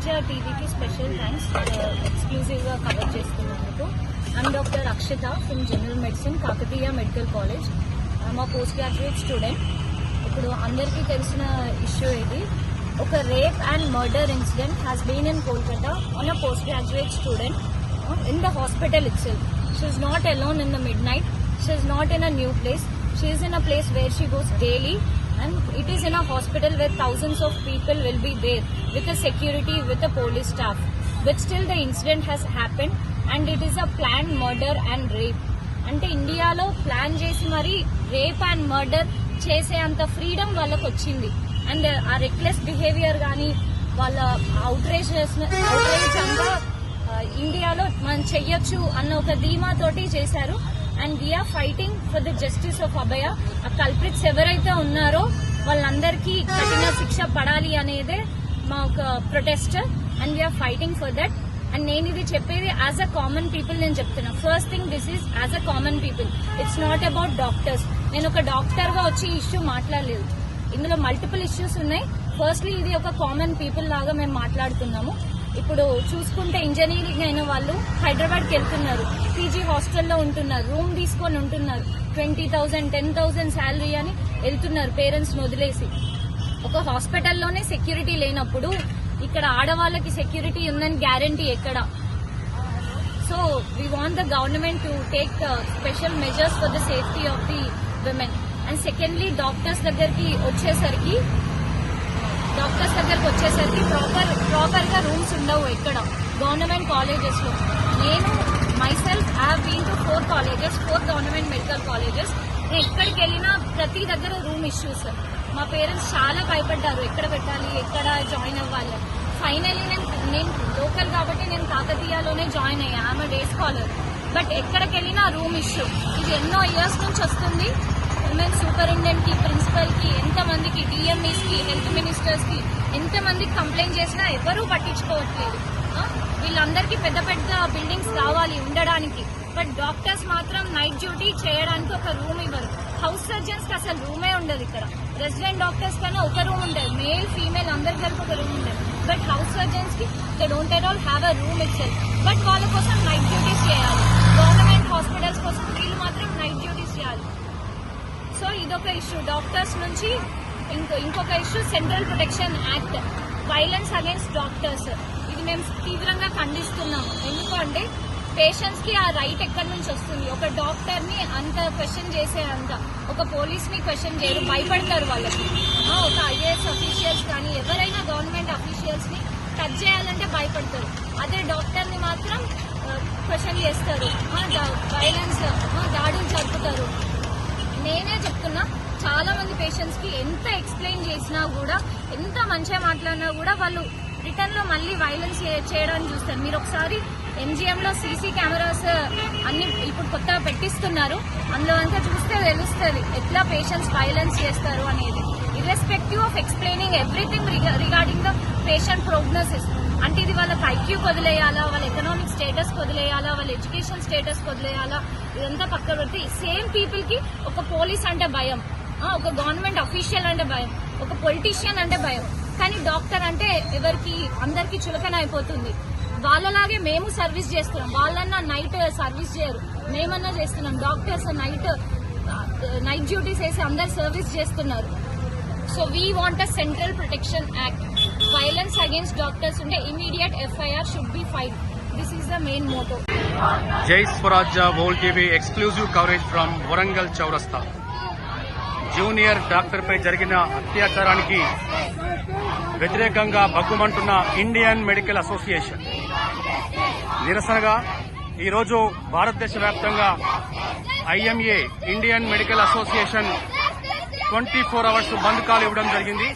Swaraja TV ki special thanks exclusive ga cover చేస్తున్నందుకు. I'm Dr. Akshita from General Medicine, Kakatiya Medical College. I'm a postgraduate student. ఇప్పుడు అందరికీ తెలిసిన issue ఇది. ఒక rape and murder incident has been in Kolkata on a postgraduate student in the hospital itself. She is not alone in the midnight. She is not in a new place. She is in a place where she goes daily, and it is in a hospital where thousands of people will be there with a security, with a police staff. But still the incident has happened and it is a planned murder and rape. అంటే ఇండియాలో plan చేసి మరి rape and murder చేసే అంత freedom వాళ్ళకు వచ్చింది. And ఆ reckless behaviour కానీ వాళ్ళ అవుట్రేజ్ అంతా ఇండియాలో మనం చెయ్యొచ్చు అన్న ఒక ధీమాతోటి చేశారు. And we are fighting for the justice of Abhaya. ఆ కల్ప్రిట్స్ ఎవరైతే ఉన్నారో వాళ్ళందరికీ కఠిన శిక్ష పడాలి అనేదే మా ఒక protest. And we are fighting for that. And నేను ఇది చెప్పేది యాజ్ అ కామన్ పీపుల్ నేను చెప్తున్నా. First thing, this is as a common people. It's not about doctors. నేను ఒక డాక్టర్ గా వచ్చి ఇష్యూ మాట్లాడలేదు. ఇందులో మల్టిపుల్ ఇష్యూస్ ఉన్నాయి. ఫస్ట్లీ ఇది ఒక కామన్ పీపుల్ లాగా మేము మాట్లాడుతున్నాము. ఇప్పుడు చూసుకుంటే ఇంజనీరింగ్ అయిన వాళ్ళు హైదరాబాద్కి వెళ్తున్నారు, పీజీ హాస్టల్లో ఉంటున్నారు, రూమ్ తీసుకొని ఉంటున్నారు, 20,000 10,000 శాలరీ అని వెళ్తున్నారు పేరెంట్స్ వదిలేసి. ఒక హాస్పిటల్లోనే సెక్యూరిటీ లేనప్పుడు ఇక్కడ ఆడవాళ్ళకి సెక్యూరిటీ ఉందని గ్యారంటీ ఎక్కడ? So we want the government to take special measures for the safety of the women. And secondly, doctors దగ్గరికి వచ్చేసరికి ప్రాపర్ గా రూమ్స్ ఉండవు ఎక్కడ గవర్నమెంట్ కాలేజెస్ లో. నేను myself have been to 4 colleges, 4 government medical colleges. నేను ఎక్కడికి వెళ్ళినా ప్రతి దగ్గర రూమ్ ఇష్యూస్. మా పేరెంట్స్ చాలా భయపడ్డారు, ఎక్కడ పెట్టాలి, ఎక్కడ జాయిన్ అవ్వాలి. ఫైనలీ నేను లోకల్ కాబట్టి నేను కాకతీయలోనే జాయిన్ అయ్యా. ఆమె డే స్కాలర్. బట్ ఎక్కడికి వెళ్ళినా రూమ్ ఇష్యూ. ఇది ఎన్నో ఇయర్స్ నుంచి వస్తుంది. ఉమెన్ సూపరింటెండెంట్ కి, ప్రిన్సిపల్ కి, ఎంతమందికి, డిఎంఈస్ కి, హెల్త్ మినిస్టర్స్ కి ఎంతమందికి కంప్లైంట్ చేసినా ఎవరూ పట్టించుకోవట్లేదు. వీళ్ళందరికీ పెద్ద పెద్ద బిల్డింగ్స్ కావాలి ఉండడానికి. బట్ డాక్టర్స్ మాత్రం నైట్ డ్యూటీ చేయడానికి ఒక రూమ్ ఇవ్వరు. హౌస్ సర్జన్స్ కి అసలు రూమే ఉండదు ఇక్కడ. రెసిడెంట్ డాక్టర్స్ కన్నా ఒక రూమ్ ఉండదు, మేల్ ఫీమేల్ అందరి కలిపి ఒక రూమ్ ఉండదు. బట్ హౌస్ సర్జన్స్ కి they don't at all have a room it self. But వాళ్ళ కోసం నైట్ డ్యూటీస్ చేయాలి. గవర్నమెంట్ హాస్పిటల్స్ కోసం వీళ్ళు మాత్రం నైట్ డ్యూటీస్ చేయాలి. సో ఇదొక ఇష్యూ డాక్టర్స్ నుంచి. ఇంకొక issue central protection act, violence against doctors. ఇది మేము తీవ్రంగా ఖండిస్తున్నాము. ఎందుకంటే పేషెంట్స్ కి ఆ రైట్ ఎక్కడి నుంచి వస్తుంది? ఒక డాక్టర్ ని అంత క్వశ్చన్ చేసే అంత, ఒక పోలీస్ ని క్వశ్చన్ చేయరు, భయపడతారు వాళ్ళకి. ఒక ఐఏఎస్ అఫీషియల్స్ కానీ ఎవరైనా గవర్నమెంట్ అఫీషియల్స్ ని టచ్ చేయాలంటే భయపడతారు. అదే డాక్టర్ ని మాత్రం క్వశ్చన్ చేస్తారు, వైలెన్స్, దాడులు జరుపుతారు. నేనే చెప్తున్నా, చాలా మంది పేషెంట్స్ కి ఎంత ఎక్స్ప్లెయిన్ చేసినా కూడా, ఎంత మంచిగా మాట్లాడినా కూడా వాళ్ళు రిటర్న్ లో మళ్ళీ వైలెన్స్ చేయడానికి చూస్తారు. మీరు ఒకసారి ఎంజిఎం లో సీసీ కెమెరాస్ అన్ని ఇప్పుడు కొత్తగా పెట్టిస్తున్నారు. అందులో అంతా చూస్తే తెలుస్తుంది ఎట్లా పేషెంట్స్ వైలెన్స్ చేస్తారు అనేది. Irrespective of explaining everything regarding the patient prognosis. అంటే ఇది వాళ్ళకి ఐక్యూ వదిలేయాలా, వాళ్ళ ఎకనామిక్ స్టేటస్ వదిలేయాలా, వాళ్ళ ఎడ్యుకేషన్ స్టేటస్ వదిలేయాలా, ఇదంతా పక్కన పెడితే సేమ్ పీపుల్ కి ఒక పోలీస్ అంటే భయం, ఒక గవర్నమెంట్ అఫీషియల్ అంటే భయం, ఒక పొలిటీషియన్ అంటే భయం. కానీ డాక్టర్ అంటే ఎవరికి, అందరికి చులకన అయిపోతుంది. వాళ్ళలాగే మేము సర్వీస్ చేస్తున్నాం. వాళ్ళన్నా నైట్ సర్వీస్ చేయరు, మేమన్నా చేస్తున్నాం. డాక్టర్స్ నైట్ డ్యూటీస్ వేసి అందరు సర్వీస్ చేస్తున్నారు. So we want a central protection act. Violence against doctors ఉంటే immediate FIR should be filed. This is the main motto. Jai Swarajya world TV exclusive coverage from Warangal Chowrasta. Junior doctor పై జరిగిన అత్యాచారానికి వ్యతిరేకంగా బగ్గుమంటున్న Indian medical association నిరసనగా ఈరోజు భారతదేశ వ్యాప్తంగా IMA Indian medical association 24 hours bandh call ఇవ్వడం జరిగింది.